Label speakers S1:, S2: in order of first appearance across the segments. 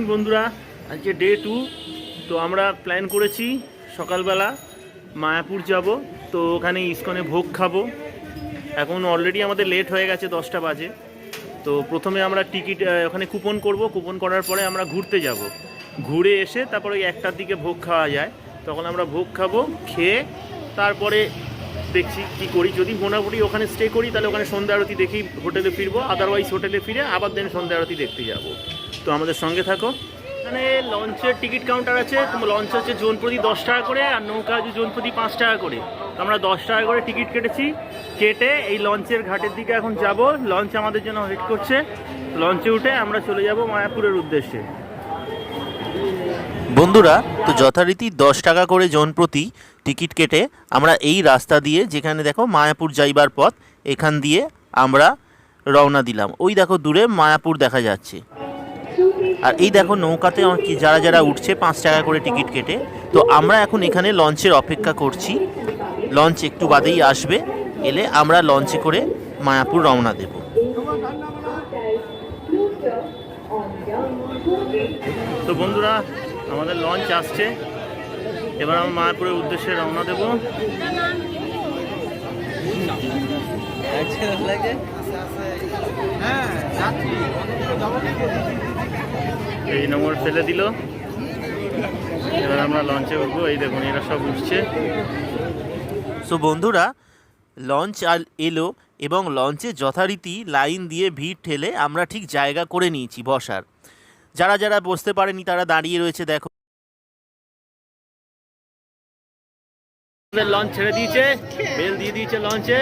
S1: Morning বন্ধুরা, আজকে day 2। তো আমরা প্ল্যান করেছি সকালবেলা মায়াপুর যাব। তো ওখানে ইসকনে ভোগ খাবো। এখন অলরেডি আমাদের লেট হয়ে গেছে, 10টা বাজে। তো প্রথমে আমরা টিকিট ওখানে কুপন করব, কুপন করার পরে আমরা ঘুরতে যাব। ঘুরে এসে তারপরে 1টার দিকে ভোগ খাওয়া যায়, তখন আমরা ভোগ খাবো। খেয়ে তারপরে দেখছি কী করি। যদি মোটামুটি ওখানে স্টে করি তাহলে ওখানে সন্ধ্যা আরতি দেখি হোটেলে ফিরবো, আদারওয়াইজ হোটেলে ফিরে আবার দেন সন্ধ্যা আরতি দেখতে যাব। তো আমাদের সঙ্গে থাকো। এখানে লঞ্চের টিকিট কাউন্টার আছে। লঞ্চ হচ্ছে জন প্রতি 10 টাকা করে, আর নৌকা হচ্ছে জন প্রতি 5 টাকা করে। তো আমরা 10 টাকা করে টিকিট কেটেছি। কেটে এই লঞ্চের ঘাটের দিকে এখন যাব। লঞ্চ আমাদের জন্য ওয়েট করছে। লঞ্চে উঠে আমরা চলে যাব মায়াপুরের উদ্দেশ্যে।
S2: বন্ধুরা, তো যথারীতি 10 টাকা করে জন প্রতি টিকিট কেটে আমরা এই রাস্তা দিয়ে, যেখানে দেখো মায়াপুর যাইবার পথ, এখান দিয়ে আমরা রওনা দিলাম। ওই দেখো দূরে মায়াপুর দেখা যাচ্ছে। আর এই দেখো নৌকাতে যারা যারা উঠছে 5 টাকা করে টিকিট কেটে। তো আমরা এখন এখানে লঞ্চের অপেক্ষা করছি। লঞ্চ একটু বাদেই আসবে, এলে আমরা লঞ্চে করে মায়াপুর রওনা দেব।
S1: তো বন্ধুরা, আমাদের লঞ্চ আসছে। এবার আমরা মায়াপুরের উদ্দেশ্যে রওনা দেব। এই নম্বর ফেলে দিল। এবার আমরা লঞ্চে উঠবো। এই দেখুন এরা সব উঠছে।
S2: সো বন্ধুরা, লঞ্চ এলো এবং লঞ্চে যথারীতি লাইন দিয়ে ভিড় ঠেলে আমরা ঠিক জায়গা করে নিয়েছি বসার। যারা যারা বসতে পারেনি তারা দাঁড়িয়ে রয়েছে। দেখো
S1: লঞ্চ ছেড়ে দিয়েছে, বেল দিয়ে দিয়েছে লঞ্চে।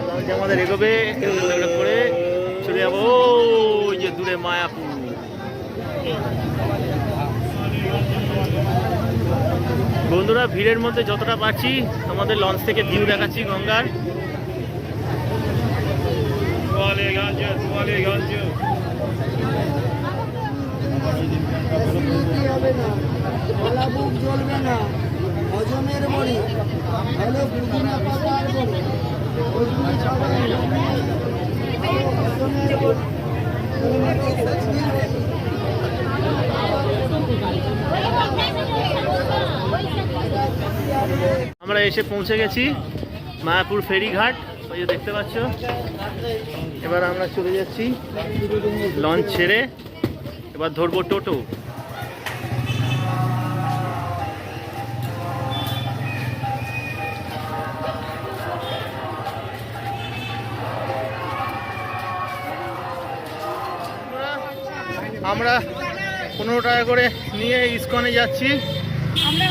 S1: লঞ্চ আমাদের এগোবে করে চলে যাবো ওই যে দূরে মায়াপুর। বন্ধুরা, ভিড়ের মধ্যে যতটা পারছি আমাদের লঞ্চ থেকে ভিউ দেখাচ্ছি গঙ্গার।
S3: হজমের বড়ি হলো পুদিনা পাতার বড়ি,
S1: আমরা এসে পৌঁছে গেছি মায়াপুর ফেরিঘাট, ওই যে দেখতে পাচ্ছ। এবার আমরা চলে যাচ্ছি লঞ্চ ছেড়ে। এবার ধরবো টোটো। আমরা 15 টাকা করে নিয়ে ইসকনে যাচ্ছি।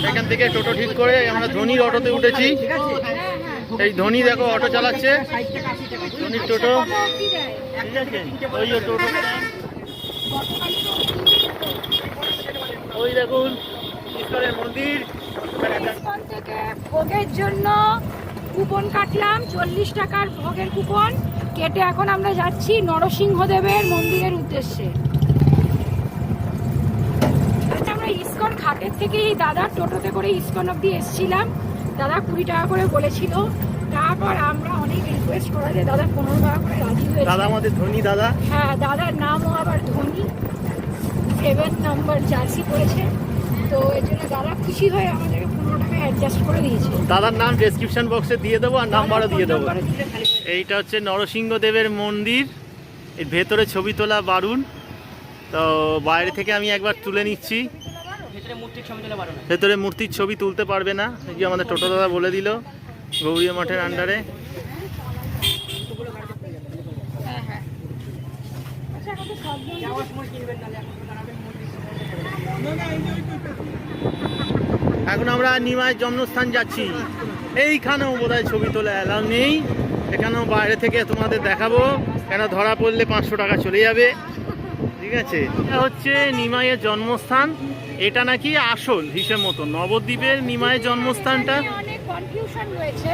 S1: এখান থেকে টোটো ঠিক করে আমরা ধোনির অটোতে উঠেছি। এই ধোনি দেখো অটো চালাচ্ছে, ধোনির টোটো। ঠিক আছে, ওই যে টোটো। ওই দেখুন ইসকনের মন্দির।
S4: থেকে ভোগের জন্য কুপন কাটলাম, 40 টাকার ভোগের কুপন কেটে এখন আমরা যাচ্ছি নরসিংহদেবের মন্দিরের উদ্দেশ্যে। আমরা ইসকন ঘাটের থেকে এই দাদা টোটোতে করে ইসকন অব্দি এসেছিলাম। দাদা 20 টাকা করে বলেছিল। তারপর আমরা অনেক রিকোয়েস্ট করা যে দাদা 15 টাকা করে রাজি হয়েছে।
S1: দাদা আমাদের ধনী দাদা।
S4: হ্যাঁ, দাদার নামও আবার ধনী, 7 নম্বর জার্সি পড়েছে। তো এই জন্য দাদা খুশি হয়ে আমাদেরকে 15 টাকা অ্যাডজাস্ট করে দিয়েছে।
S1: দাদার নাম ডেসক্রিপশন বক্সে দিয়ে দেবো আর নাম্বারও দিয়ে দেবো। এইটা হচ্ছে নরসিংহদেবের মন্দির। এর ভেতরে ছবি তোলা বারণ। তো বাইরে থেকে আমি একবার তুলে নিচ্ছি। ভেতরে মূর্তির ছবি তুলতে পারবে না, এই যে আমাদের টোটো দাদা বলে দিল। গৌরীয় মঠের আন্ডারে। এখন আমরা নিমাইয়ের জন্মস্থান যাচ্ছি। এইখানেও বোধহয় ছবি তোলা অ্যালাউ নেই। এখানেও বাইরে থেকে তোমাদের দেখাবো, কেন ধরা পড়লে 500 টাকা চলে যাবে। ঠিক আছে, এটা হচ্ছে নিমাইয়ের জন্মস্থান। এটা নাকি আসল হিসেব মতো নবদ্বীপের নিমাইয়ের জন্মস্থানটা।
S4: অনেক কনফিউশন রয়েছে।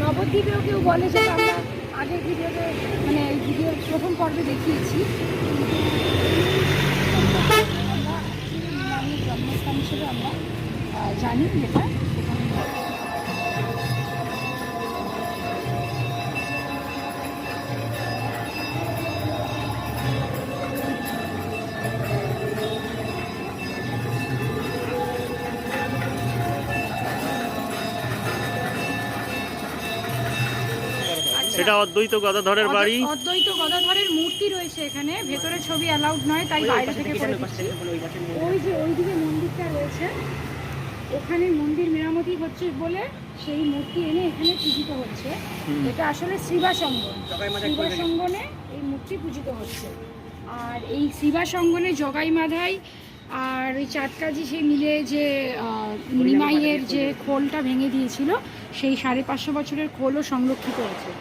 S4: নবদ্বীপেও কেউ বলে, যে আমরা আগের ভিডিওতে মানে এই ভিডিওর প্রথম পর্বে দেখিয়েছি। জন্মস্থান হিসেবে আমরা জানি যেটা।
S1: এটা অদ্বৈত গদাধরের বাড়ি।
S4: অদ্বৈত গদাধরের মূর্তি রয়েছে এখানে, ভেতরে ছবি অ্যালাউড নয়, তাই বাইরে থেকে করে দিচ্ছি। ওই যে ওইদিকে মন্দিরটা রয়েছে, ওখানে মন্দির মেরামতি হচ্ছে বলে সেই মূর্তি এনে এখানে পূজিত হচ্ছে। এটা আসলে শিবাসঙ্গন, শিবাসঙ্গনে এই মূর্তি পূজিত হচ্ছে। আর এই শিবাসঙ্গনে জগাই মাধাই আর ওই চাঁদকাজি সে মিলে যে নিমাইয়ের যে খোলটা ভেঙে দিয়েছিল, সেই 550 বছরের খোলও সংরক্ষিত আছে।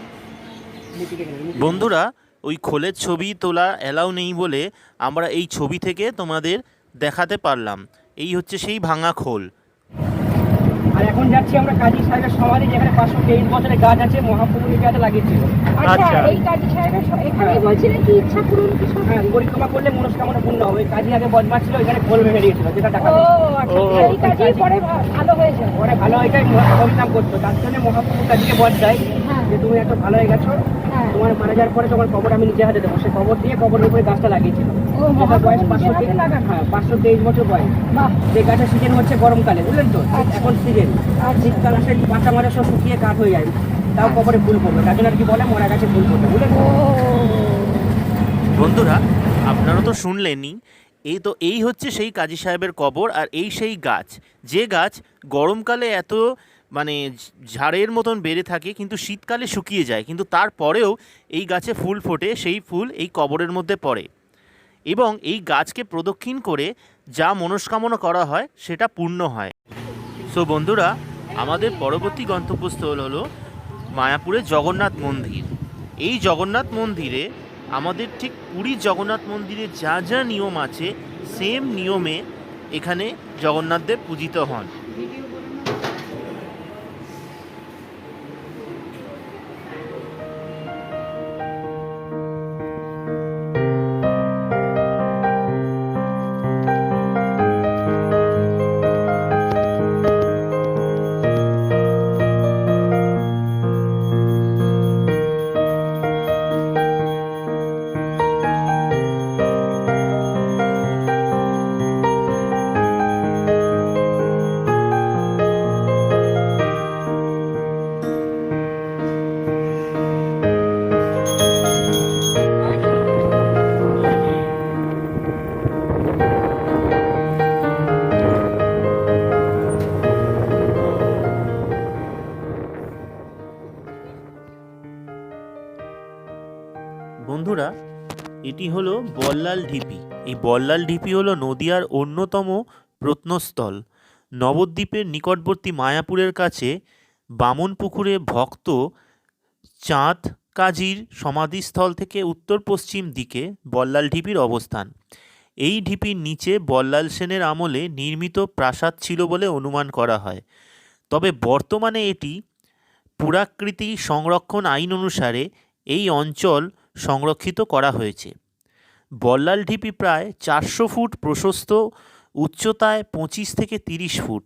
S2: বন্ধুরা, ওই খোলের ছবি তোলা অ্যালাউ নেই বলে আমরা এই ছবি থেকে তোমাদের দেখাতে পারলাম। এই হচ্ছে সেই ভাঙা খোল।
S3: আর এখন যাচ্ছি আমরা কাজী সাহেবের সমাধি, যেখানে 523 বছরের গাছ আছে, মহাপ্রভু লিপিতে লাগিয়েছিল।
S4: আচ্ছা, এই কাজী সাহেবের এখানেই বলছিলেন কি ইচ্ছা পূরণ কি সব?
S3: হ্যাঁ, পরিক্রমা করলে মনস্কামনা পূর্ণ হবে। কাজী আগে বদমাশ ছিল, এখানে খোল ভেঙে দিয়েছিল, যেটা টাকা
S4: ও আচ্ছা, এই কাজই পরে ভালো হয়ে যায়।
S3: পরে ভালো হয়ে যায়, হরিনাম করতো। তার জন্য মহাপ্রভু কাজীকে বদ দেয় যে তুমি এত ভালো হয়ে গেছো, তোমার মারা যাওয়ার পরে তোমার কবর আমি নিজে হাতে দেবো। সে কবর দিয়ে কবরের উপরে গাছটা লাগিয়েছিল। বয়স 523 বছর বয়স। এই গাছের সিজন হচ্ছে গরমকালে, বুঝলেন তো? এখন সিজন। আর শীতকাল আসে পাতা মারা সব শুকিয়ে কাঠ হয়ে যায়, তাও কবরে ফুল পড়বে। তার জন্য আর কি বলে মরা গাছে ফুল পড়বে, বুঝলেন?
S2: বন্ধুরা, আপনারা তো শুনলেনই, এই হচ্ছে সেই কাজী সাহেবের কবর। আর এই সেই গাছ, যে গাছ গরমকালে এত মানে ঝাড়ের মতন বেড়ে থাকে, কিন্তু শীতকালে শুকিয়ে যায়, কিন্তু তারপরেও এই গাছে ফুল ফোটে। সেই ফুল এই কবরের মধ্যে পড়ে এবং এই গাছকে প্রদক্ষিণ করে যা মনস্কামনা করা হয় সেটা পূর্ণ হয়। সো বন্ধুরা, আমাদের পরবর্তী গন্তব্যস্থল হলো মায়াপুরের জগন্নাথ মন্দির। এই জগন্নাথ মন্দিরে আমাদের ঠিক পুরীর জগন্নাথ মন্দিরে যা যা নিয়ম আছে, সেম নিয়মে এখানে জগন্নাথদেব পূজিত হন। বন্ধুরা, এটি হলো বল্লাল ঢিপি। এই বল্লাল ঢিপি হলো নদিয়ার অন্যতম প্রত্নস্থল। নবদ্বীপের নিকটবর্তী মায়াপুরের কাছে বামনপুকুরে ভক্ত চাঁদ কাজীর সমাধিস্থল থেকে উত্তর পশ্চিম দিকে বল্লাল ঢিপির অবস্থান। এই ঢিপির নিচে বল্লাল সেনের আমলে নির্মিত প্রাসাদ ছিল বলে অনুমান করা হয়। তবে বর্তমানে এটি পুরাকৃতি সংরক্ষণ আইন অনুসারে এই অঞ্চল সংরক্ষিত করা হয়েছে। বল্লাল ঢিপি প্রায় 400 ফুট প্রশস্ত, উচ্চতায় 25 থেকে 30 ফুট।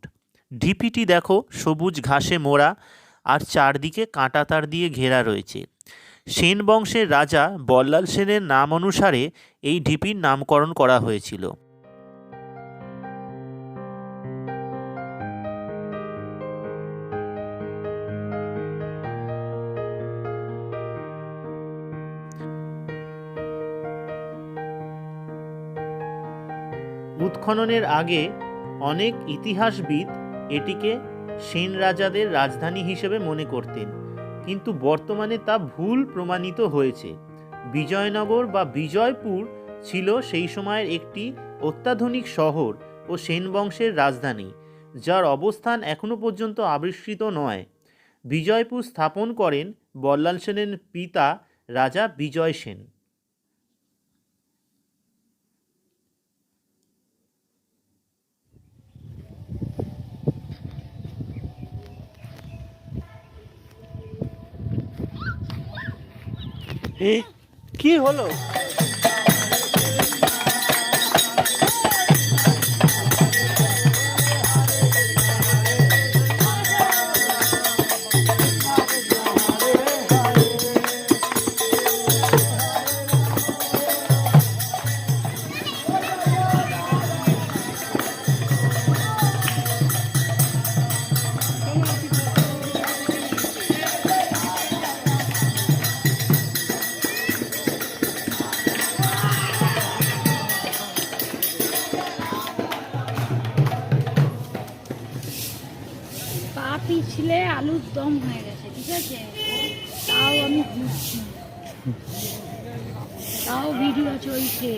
S2: ঢিপিটি দেখো সবুজ ঘাসে মোড়া আর চারদিকে কাঁটাতার দিয়ে ঘেরা রয়েছে। সেন বংশের রাজা বল্লাল সেনের নাম অনুসারে এই ঢিপির নামকরণ করা হয়েছিল। উৎখননের আগে অনেক ইতিহাসবিদ এটিকে সেন রাজাদের রাজধানী হিসেবে মনে করতেন, কিন্তু বর্তমানে তা ভুল প্রমাণিত হয়েছে। বিজয়নগর বা বিজয়পুর ছিল সেই সময়ের একটি অত্যাধুনিক শহর ও সেন বংশের রাজধানী, যার অবস্থান এখনও পর্যন্ত আবিষ্কৃত নয়। বিজয়পুর স্থাপন করেন বল্লাল সেনের পিতা রাজা বিজয় সেন।
S1: কি হলো?
S4: পা পিছলে আলুর দম হয়ে গেছে, ঠিক আছে? তাও আমি ঘুরছি, তাও ভিডিও চলছে।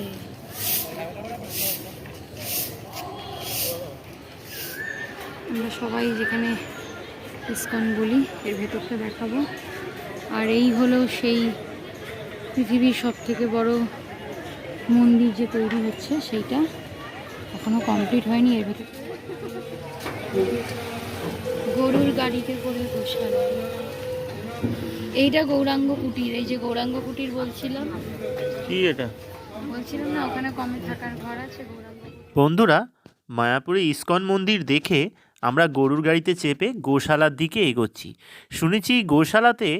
S4: আমরা সবাই যেখানে ইসকন বলি এর ভেতরটা দেখাবো। আর এই হলো সেই পৃথিবীর সব থেকে বড় মন্দির যে তৈরি হচ্ছে, সেইটা এখনো কমপ্লিট হয়নি। এর ভেতর গরুর গাড়িতে করে গোশালা, এইটা গৌরাঙ্গ কুটির। এই যে গৌরাঙ্গ কুটির বলছিলাম,
S1: কি এটা?
S4: বলছিলাম না ওখানে কমে থাকার ঘর আছে গৌরাঙ্গ।
S2: বন্ধুরা, মায়াপুরে ইসকন মন্দির দেখে আমরা গরুর গাড়িতে চেপে গোশালার দিকে এগোচ্ছি। শুনেছি গোশালাতে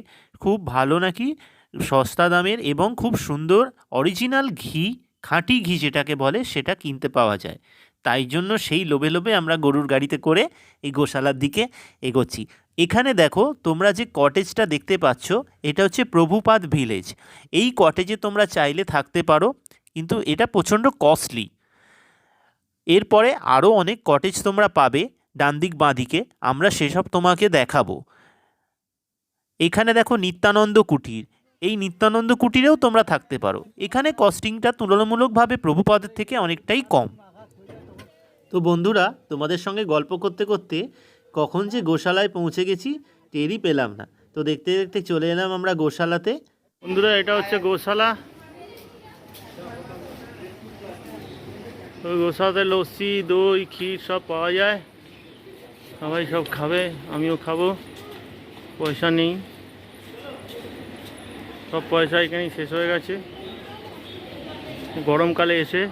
S2: খুব ভালো নাকি সস্তা দামের এবং খুব সুন্দর অরিজিনাল ঘি, খাঁটি ঘি যেটাকে বলে, সেটা কিনতে পাওয়া যায়। তাই জন্য সেই লোভে লোভে আমরা গরুর গাড়িতে করে এই গোশালার দিকে এগোচ্ছি। এখানে দেখো, তোমরা যে কটেজটা দেখতে পাচ্ছ, এটা হচ্ছে প্রভুপাদ ভিলেজ। এই কটেজে তোমরা চাইলে থাকতে পারো, কিন্তু এটা প্রচণ্ড কস্টলি। এরপরে আরও অনেক কটেজ তোমরা পাবে ডান দিক বাঁ দিকে, আমরা সেসব তোমাকে দেখাবো। এখানে দেখো নিত্যানন্দ কুটির, এই নিত্যানন্দ কুটিরেও তোমরা থাকতে পারো। এখানে কস্টিংটা তুলনামূলকভাবে প্রভুপাদের থেকে অনেকটাই কম। তো বন্ধুরা, তোমাদের সঙ্গে গল্প করতে করতে কখন যে গোশালায় পৌঁছে গেছি টেরই পেলাম না। তো দেখতে দেখতে চলে এলাম আমরা গোশালাতে।
S1: বন্ধুরা, এটা হচ্ছে গোশালা। ওই গোশালাতে লস্যি, দই, ক্ষীর সব পাওয়া যায়। সবাই সব খাবে, আমিও খাবো। পয়সা নেই, সব পয়সা এখানেই শেষ হয়ে গেছে গরমকালে এসে।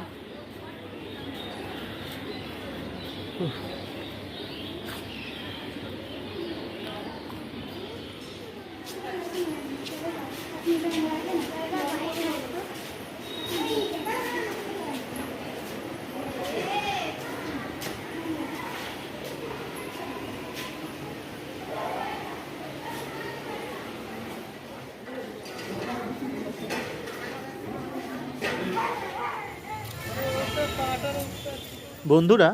S2: বন্ধুরা,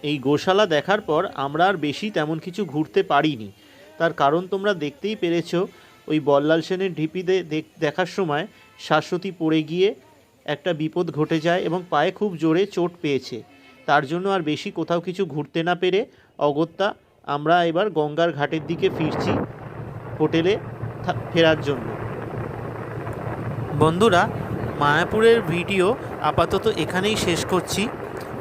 S2: এই গোশালা দেখার পর আমরা আর বেশি তেমন কিছু ঘুরতে পারিনি। তার কারণ তোমরা দেখতেই পেরেছো, ওই বল্লাল সেনের ঢিপিতে দেখার সময় শাশ্বতী পড়ে গিয়ে একটা বিপদ ঘটে যায় এবং পায়ে খুব জোরে চোট পেয়েছে। তার জন্য আর বেশি কোথাও কিছু ঘুরতে না পেরে অগত্যা আমরা এবার গঙ্গার ঘাটের দিকে ফিরছি হোটেলে ফেরার জন্য। বন্ধুরা, মায়াপুরের ভিডিও আপাতত এখানেই শেষ করছি।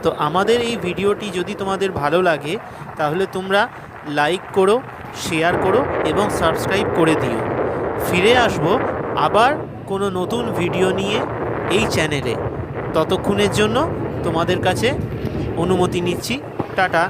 S2: তো আমাদের এই ভিডিওটি যদি তোমাদের ভালো লাগে তাহলে তোমরা লাইক করো, শেয়ার করো এবং সাবস্ক্রাইব করে দিও। ফিরে আসবো আবার কোনো নতুন ভিডিও নিয়ে এই চ্যানেলে। ততক্ষণের জন্য তোমাদের কাছে অনুমতি নিচ্ছি। টাটা।